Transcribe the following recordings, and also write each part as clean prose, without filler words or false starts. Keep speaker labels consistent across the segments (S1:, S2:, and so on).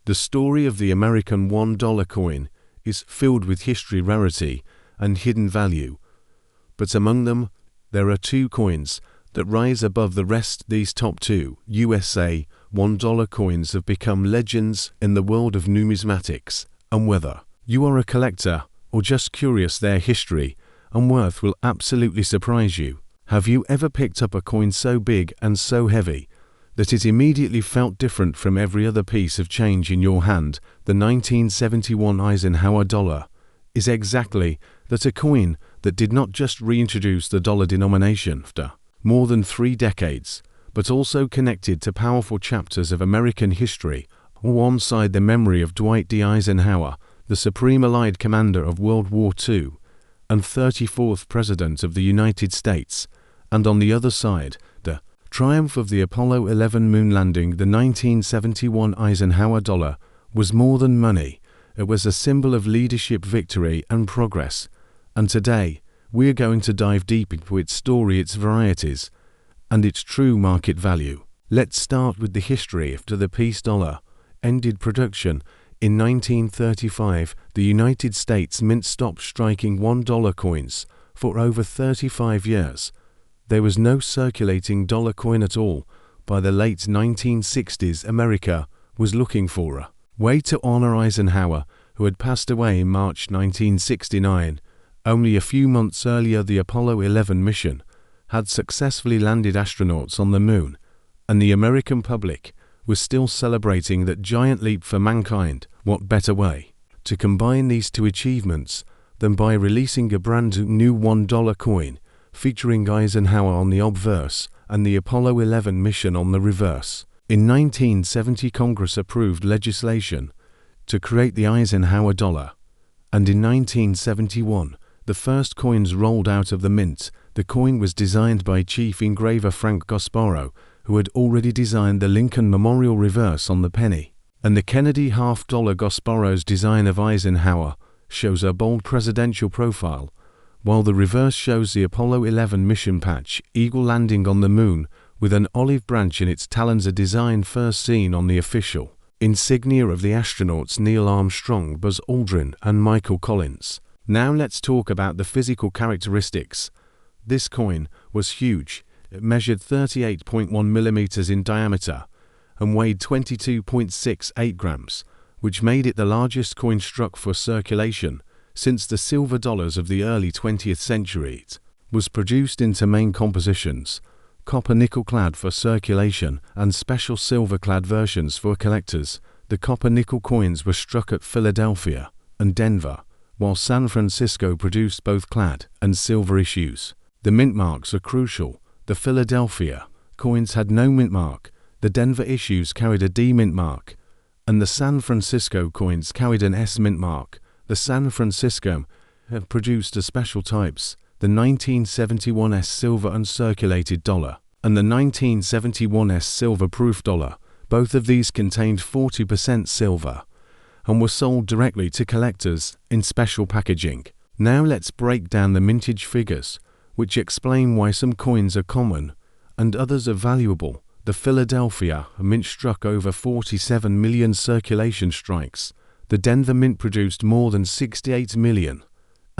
S1: The story of the American $1 coin is filled with history, rarity, and hidden value. But among them, there are two coins that rise above the rest. These top two USA $1 coins have become legends in the world of numismatics, and whether you are a collector or just curious, their history and worth will absolutely surprise you. Have you ever picked up a coin so big and so heavy that it immediately felt different from every other piece of change in your hand? The 1971 Eisenhower dollar is exactly that, a coin that did not just reintroduce the dollar denomination after more than 3 decades, but also connected to powerful chapters of American history, alongside the memory of Dwight D. Eisenhower, the Supreme Allied Commander of World War II and 34th President of the United States, and on the other side, the triumph of the Apollo 11 moon landing. The 1971 Eisenhower dollar was more than money. It was a symbol of leadership, victory, and progress. And today, we're going to dive deep into its story, its varieties, and its true market value. Let's start with the history. After the peace dollar ended production in 1935, the United States Mint stopped striking $1 coins for over 35 years. There was no circulating dollar coin at all. By the late 1960s, America was looking for a way to honor Eisenhower, who had passed away in March 1969. Only a few months earlier, the Apollo 11 mission had successfully landed astronauts on the moon, and the American public was still celebrating that giant leap for mankind. What better way to combine these two achievements than by releasing a brand new $1 coin featuring Eisenhower on the obverse and the Apollo 11 mission on the reverse? In 1970, Congress approved legislation to create the Eisenhower dollar, and in 1971, the first coins rolled out of the mint. The coin was designed by chief engraver Frank Gasparro, who had already designed the Lincoln Memorial reverse on the penny, and the Kennedy $half. Gasparro's design of Eisenhower shows a bold presidential profile, while the reverse shows the Apollo 11 mission patch eagle landing on the moon with an olive branch in its talons, a design first seen on the official insignia of the astronauts Neil Armstrong, Buzz Aldrin, and Michael Collins. Now let's talk about the physical characteristics. This coin was huge. It measured 38.1 millimeters in diameter and weighed 22.68 grams, which made it the largest coin struck for circulation since the silver dollars of the early 20th century. It was produced into main compositions: copper nickel-clad for circulation and special silver-clad versions for collectors. The copper-nickel coins were struck at Philadelphia and Denver, while San Francisco produced both clad and silver issues. The mint marks are crucial. The Philadelphia coins had no mint mark, the Denver issues carried a D mint mark, and the San Francisco coins carried an S mint mark. The San Francisco have produced a special types: the 1971 S silver uncirculated dollar and the 1971 S silver proof dollar. Both of these contained 40% silver and were sold directly to collectors in special packaging. Now let's break down the mintage figures, which explain why some coins are common and others are valuable. The Philadelphia mint struck over 47 million circulation strikes. The Denver mint produced more than 68 million,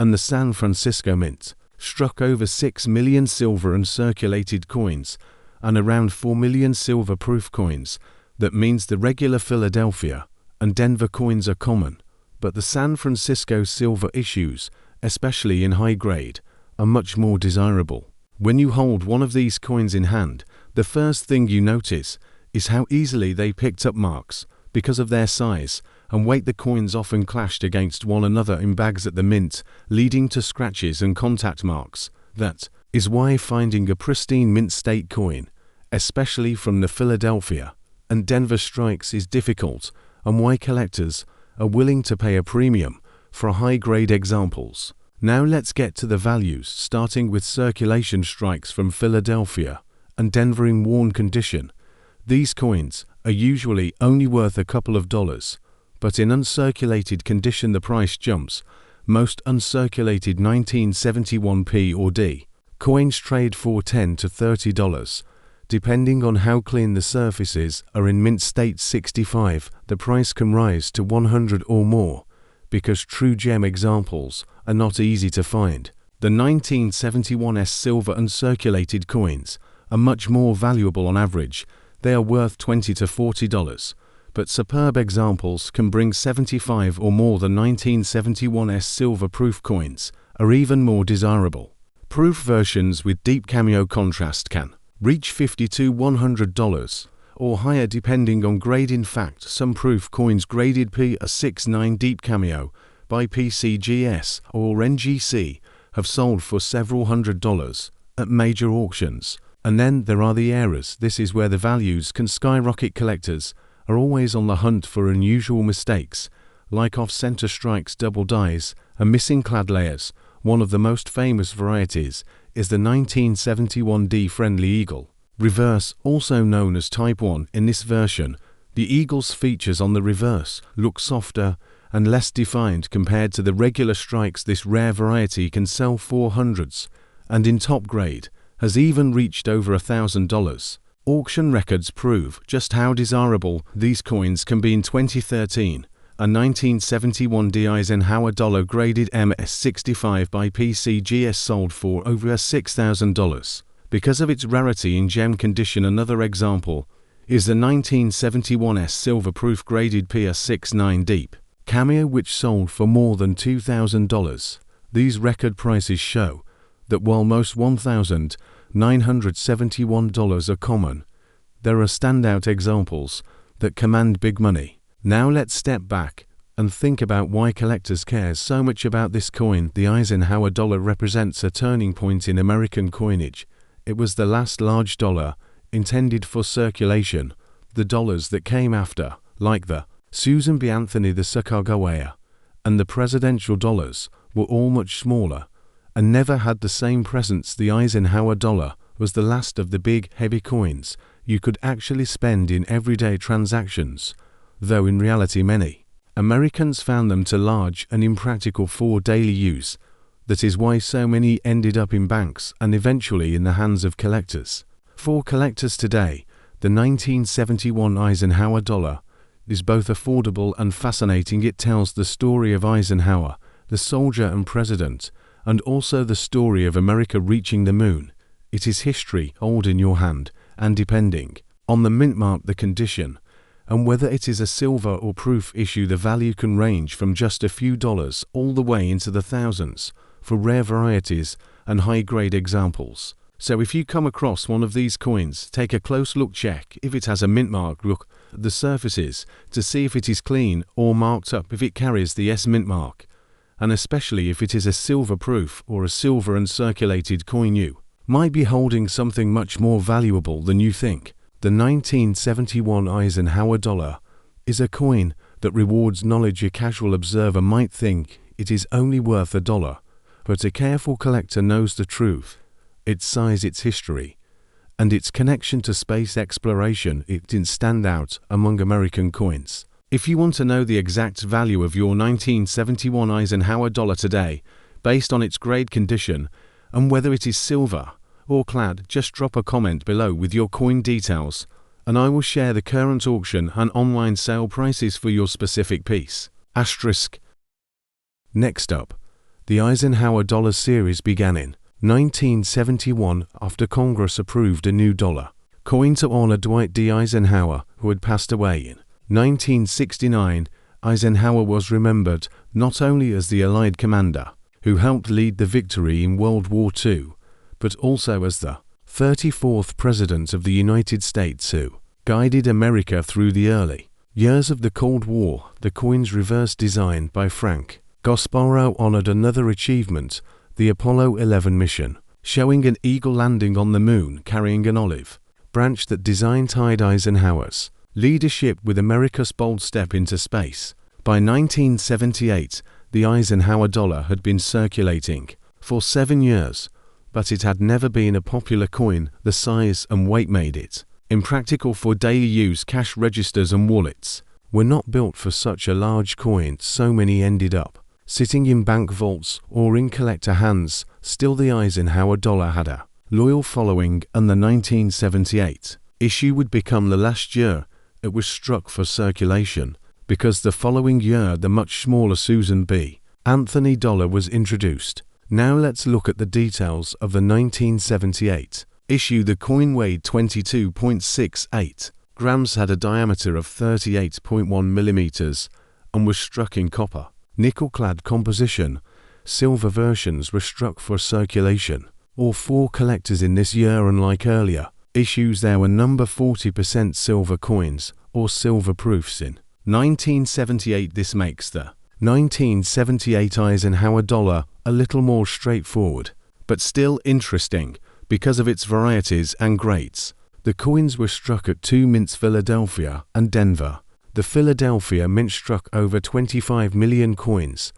S1: and the San Francisco mint struck over 6 million silver uncirculated coins and around 4 million silver proof coins. That means the regular Philadelphia and Denver coins are common, but the San Francisco silver issues, especially in high grade, are much more desirable. When you hold one of these coins in hand, the first thing you notice is how easily they picked up marks. Because of their size and weight, the coins often clashed against one another in bags at the mint, leading to scratches and contact marks. That is why finding a pristine mint state coin, especially from the Philadelphia and Denver strikes, is difficult, and why collectors are willing to pay a premium for high-grade examples. Now let's get to the values, starting with circulation strikes from Philadelphia and Denver in worn condition. These coins are usually only worth a couple of dollars, but in uncirculated condition the price jumps. Most uncirculated 1971 P or D coins trade for $10 to $30. Depending on how clean the surfaces are in mint state 65, the price can rise to 100 or more, because true gem examples are not easy to find. The 1971s silver uncirculated coins are much more valuable on average. They are worth $20 to $40, but superb examples can bring 75 or more. The 1971s silver proof coins are even more desirable. Proof versions with deep cameo contrast can reach $50 to $100 or higher depending on grade. In fact, some proof coins graded P69 deep cameo by PCGS or NGC have sold for several $100s at major auctions. And then there are the errors. This is where the values can skyrocket. Collectors are always on the hunt for unusual mistakes, like off-center strikes, double dies, and missing clad layers. One of the most famous varieties is the 1971D Friendly Eagle reverse, also known as Type 1. In this version, the eagle's features on the reverse look softer and less defined compared to the regular strikes. This rare variety can sell for hundreds, and in top grade has even reached over $1,000. Auction records prove just how desirable these coins can be. In 2013, a 1971D Eisenhower dollar graded MS65 by PCGS sold for over $6,000 because of its rarity in gem condition. Another example is the 1971s silver proof graded PS69 deep cameo, which sold for more than $2,000. These record prices show that while most $1,971 are common, there are standout examples that command big money. Now let's step back and think about why collectors care so much about this coin. The Eisenhower dollar represents a turning point in American coinage. It was the last large dollar intended for circulation. The dollars that came after, like the Susan B. Anthony, the Sacagawea, and the presidential dollars, were all much smaller and never had the same presence. The Eisenhower dollar was the last of the big, heavy coins you could actually spend in everyday transactions, though in reality many Americans found them too large and impractical for daily use. That is why so many ended up in banks and eventually in the hands of collectors. For collectors today, the 1971 Eisenhower dollar is both affordable and fascinating. It tells the story of Eisenhower, the soldier and president, and also the story of America reaching the moon. It is history, old in your hand, and depending on the mint mark, the condition, and whether it is a silver or proof issue, the value can range from just a few dollars all the way into the thousands for rare varieties and high-grade examples. So if you come across one of these coins, take a close look. Check if it has a mint mark. Look at the surfaces to see if it is clean or marked up, if it carries the S mint mark, and especially if it is a silver proof or a silver uncirculated coin. You might be holding something much more valuable than you think. The 1971 Eisenhower dollar is a coin that rewards knowledge. A casual observer might think it is only worth $1, but a careful collector knows the truth. Its size, its history, and its connection to space exploration, it didn't stand out among American coins. If you want to know the exact value of your 1971 Eisenhower dollar today, based on its grade, condition, and whether it is silver or clad, just drop a comment below with your coin details, and I will share the current auction and online sale prices for your specific piece. Asterisk. Next up, the Eisenhower dollar series began in 1971 after Congress approved a new dollar coin to honor Dwight D. Eisenhower, who had passed away in 1969. Eisenhower was remembered not only as the Allied commander who helped lead the victory in World War II, but also as the 34th President of the United States who guided America through the early years of the Cold War. The coin's reverse design by Frank Gasparro honored another achievement, the Apollo 11 mission, showing an eagle landing on the moon carrying an olive branch. That design tied Eisenhower's leadership with America's bold step into space. By 1978, the Eisenhower dollar had been circulating for 7 years, but it had never been a popular coin. The size and weight made it impractical for daily use. Cash registers and wallets were not built for such a large coin, so many ended up sitting in bank vaults or in collector hands. Still, the Eisenhower dollar had a loyal following, and the 1978 issue would become the last year it was struck for circulation, because the following year the much smaller Susan B. Anthony dollar was introduced. Now let's look at the details of the 1978 issue. The coin weighed 22.68 grams, had a diameter of 38.1 millimeters, and was struck in copper. Nickel-clad composition. Silver versions were struck for circulation. All four collectors in this year, unlike earlier issues, there were number 40% silver coins or silver proofs in 1978. This makes the 1978 Eisenhower dollar a little more straightforward, but still interesting because of its varieties and grades. The coins were struck at two mints, Philadelphia and Denver. The Philadelphia mint struck over 25 million coins,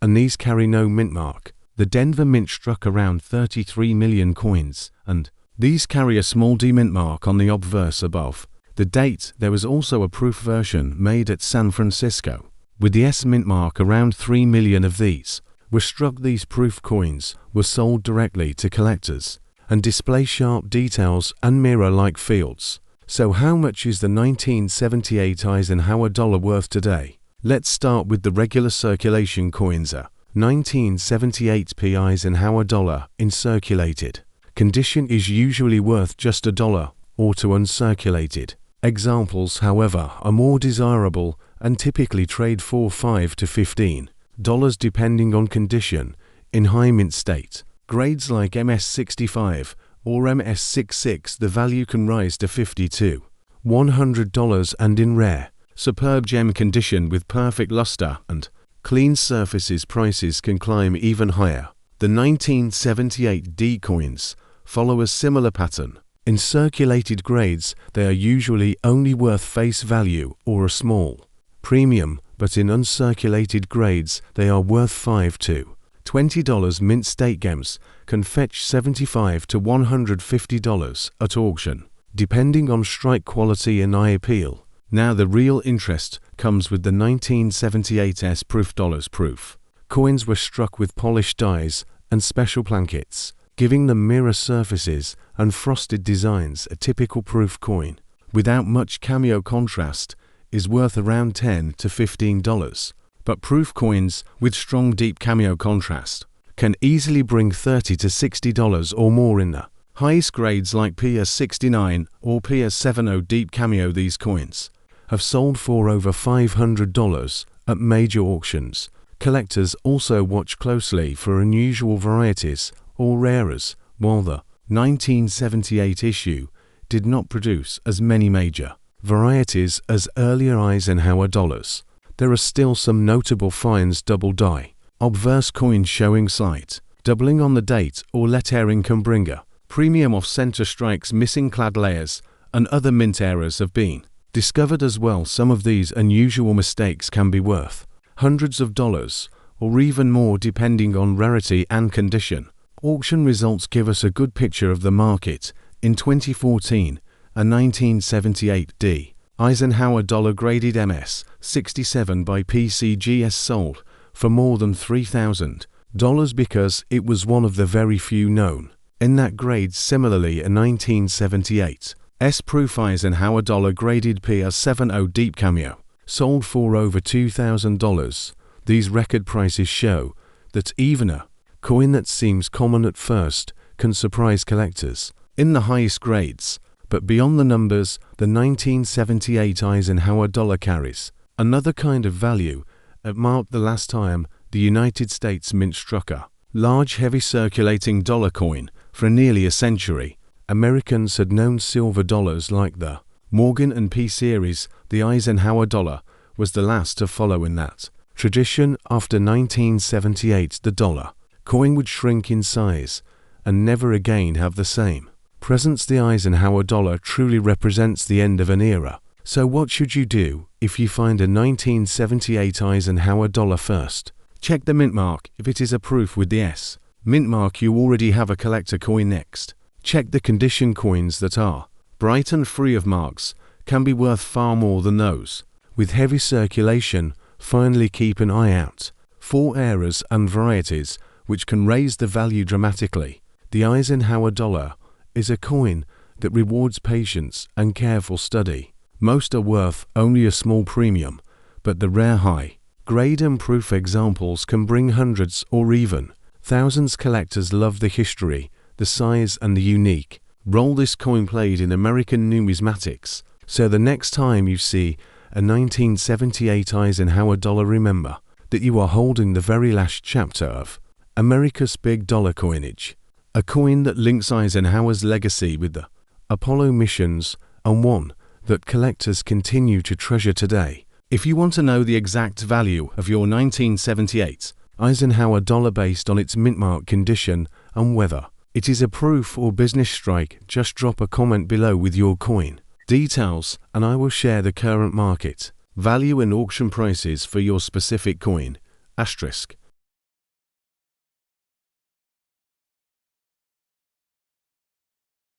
S1: and these carry no mint mark. The Denver mint struck around 33 million coins, and these carry a small D mint mark on the obverse above the date. There was also a proof version made at San Francisco with the S mint mark. Around 3 million of these were struck. These proof coins were sold directly to collectors and display sharp details and mirror-like fields. So how much is the 1978 Eisenhower dollar worth today? Let's start with the regular circulation coins. A 1978 Eisenhower dollar in circulated condition is usually worth just $1 or to uncirculated examples, however, are more desirable and typically trade for $5 to $15 depending on condition. In high mint state grades like MS-65 or MS-66, the value can rise to $50 to $100, and in rare, superb gem condition with perfect luster and clean surfaces, prices can climb even higher. The 1978 D coins follow a similar pattern. In circulated grades, they are usually only worth face value or a small premium, but in uncirculated grades, they are worth $5 to $20. Mint state gems can fetch $75 to $150 at auction, depending on strike quality and eye appeal. Now the real interest comes with the 1978 S proof dollars. Proof coins were struck with polished dies and special plankets, giving them mirror surfaces and frosted designs. A typical proof coin, without much cameo contrast, is worth around $10 to $15. But proof coins with strong deep cameo contrast can easily bring $30 to $60 or more in the highest grades like PS69 or PS70 deep cameo. These coins have sold for over $500 at major auctions. Collectors also watch closely for unusual varieties or rares. While the 1978 issue did not produce as many major varieties as earlier Eisenhower dollars, there are still some notable finds. Double die obverse coins showing slight doubling on the date or lettering can bring a premium. Off-center strikes, missing clad layers, and other mint errors have been discovered as well. Some of these unusual mistakes can be worth hundreds of dollars or even more depending on rarity and condition. Auction results give us a good picture of the market. In 2014, a 1978 D Eisenhower dollar graded MS-67 by PCGS sold for more than $3,000 because it was one of the very few known in that grade. Similarly, a 1978 S-proof Eisenhower dollar graded PS70 deep cameo sold for over $2,000. These record prices show that even a coin that seems common at first can surprise collectors in the highest grades. But beyond the numbers, the 1978 Eisenhower dollar carries another kind of value. It marked the last time the United States mint struck a large, heavy circulating dollar coin for nearly a century. Americans had known silver dollars like the Morgan and P series. The Eisenhower dollar was the last to follow in that tradition. After 1978, the dollar coin would shrink in size and never again have the same presence. The Eisenhower dollar truly represents the end of an era. So what should you do if you find a 1978 Eisenhower dollar? First, check the mint mark. If it is a proof with the S mint mark, you already have a collector coin. Next, check the condition. Coins that are bright and free of marks can be worth far more than those with heavy circulation. Finally, keep an eye out for errors and varieties which can raise the value dramatically. The Eisenhower dollar is a coin that rewards patience and careful study. Most are worth only a small premium, but the rare high grade and proof examples can bring hundreds or even thousands. Collectors love the history, the size, and the unique role this coin played in American numismatics. So the next time you see a 1978 Eisenhower dollar, remember that you are holding the very last chapter of America's big dollar coinage, a coin that links Eisenhower's legacy with the Apollo missions, and one that collectors continue to treasure today. If you want to know the exact value of your 1978 Eisenhower dollar based on its mint mark condition and whether it is a proof or business strike, just drop a comment below with your coin details and I will share the current market value and auction prices for your specific coin. Asterisk.